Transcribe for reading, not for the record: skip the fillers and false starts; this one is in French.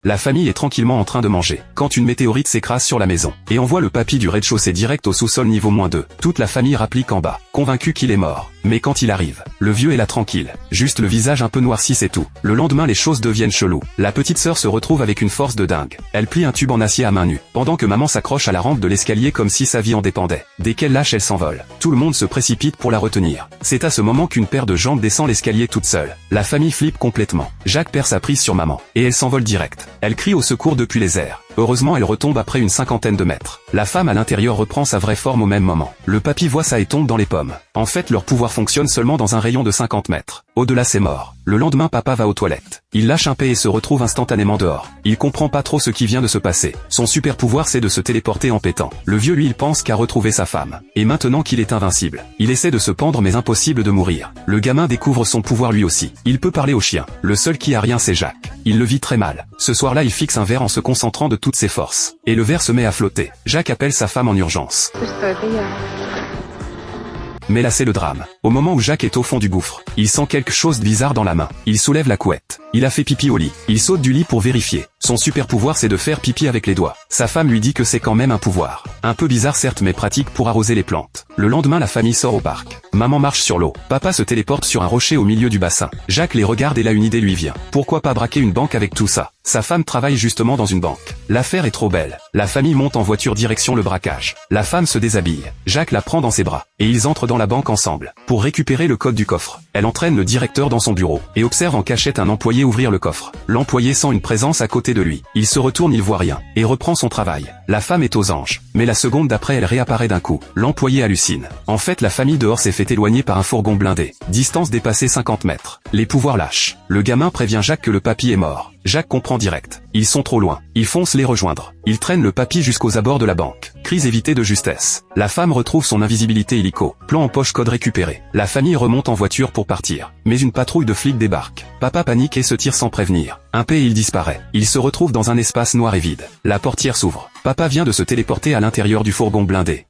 La famille est tranquillement en train de manger, quand une météorite s'écrase sur la maison, et envoie le papy du rez-de-chaussée direct au sous-sol niveau -2. Toute la famille rapplique en bas, convaincue qu'il est mort. Mais quand il arrive, le vieux est là tranquille, juste le visage un peu noirci c'est tout. Le lendemain les choses deviennent cheloues. La petite sœur se retrouve avec une force de dingue. Elle plie un tube en acier à main nue, pendant que maman s'accroche à la rampe de l'escalier comme si sa vie en dépendait. Dès qu'elle lâche elle s'envole. Tout le monde se précipite pour la retenir. C'est à ce moment qu'une paire de jambes descend l'escalier toute seule. La famille flippe complètement. Jacques perd sa prise sur maman, et elle s'envole direct. Elle crie au secours depuis les airs. Heureusement elle retombe après une cinquantaine de mètres. La femme à l'intérieur reprend sa vraie forme au même moment. Le papy voit ça et tombe dans les pommes. En fait leur pouvoir fonctionne seulement dans un rayon de 50 mètres. Au-delà c'est mort. Le lendemain papa va aux toilettes. Il lâche un paix et se retrouve instantanément dehors. Il comprend pas trop ce qui vient de se passer. Son super pouvoir c'est de se téléporter en pétant. Le vieux lui il pense qu'à retrouver sa femme. Et maintenant qu'il est invincible, il essaie de se pendre mais impossible de mourir. Le gamin découvre son pouvoir lui aussi. Il peut parler au chien. Le seul qui a rien c'est Jacques. Il le vit très mal. Ce soir-là il fixe un verre en se concentrant de toutes ses forces. Et le verre se met à flotter. Jacques appelle sa femme en urgence. Mais là c'est le drame. Au moment où Jacques est au fond du gouffre, il sent quelque chose de bizarre dans la main. Il soulève la couette. Il a fait pipi au lit. Il saute du lit pour vérifier. Son super pouvoir c'est de faire pipi avec les doigts. Sa femme lui dit que c'est quand même un pouvoir. Un peu bizarre certes mais pratique pour arroser les plantes. Le lendemain la famille sort au parc. Maman marche sur l'eau. Papa se téléporte sur un rocher au milieu du bassin. Jacques les regarde et là une idée lui vient. Pourquoi pas braquer une banque avec tout ça? Sa femme travaille justement dans une banque. L'affaire est trop belle. La famille monte en voiture direction le braquage. La femme se déshabille. Jacques la prend dans ses bras. Et ils entrent dans la banque ensemble. Pour récupérer le code du coffre. Elle entraîne le directeur dans son bureau. Et observe en cachette un employé ouvrir le coffre. L'employé sent une présence à côté de lui. Il se retourne, il voit rien. Et reprend son travail. La femme est aux anges. Mais la seconde d'après elle réapparaît d'un coup. L'employé hallucine. En fait la famille dehors s'est fait éloigner par un fourgon blindé. Distance dépassée 50 mètres. Les pouvoirs lâchent. Le gamin prévient Jacques que le papy est mort. Jacques comprend direct. Ils sont trop loin. Il fonce les rejoindre. Il traîne le papy jusqu'aux abords de la banque. Crise évitée de justesse. La femme retrouve son invisibilité illico. Plan en poche, code récupéré. La famille remonte en voiture pour partir. Mais une patrouille de flics débarque. Papa panique et se tire sans prévenir. Un paix et il disparaît. Il se retrouve dans un espace noir et vide. La portière s'ouvre. Papa vient de se téléporter à l'intérieur du fourgon blindé.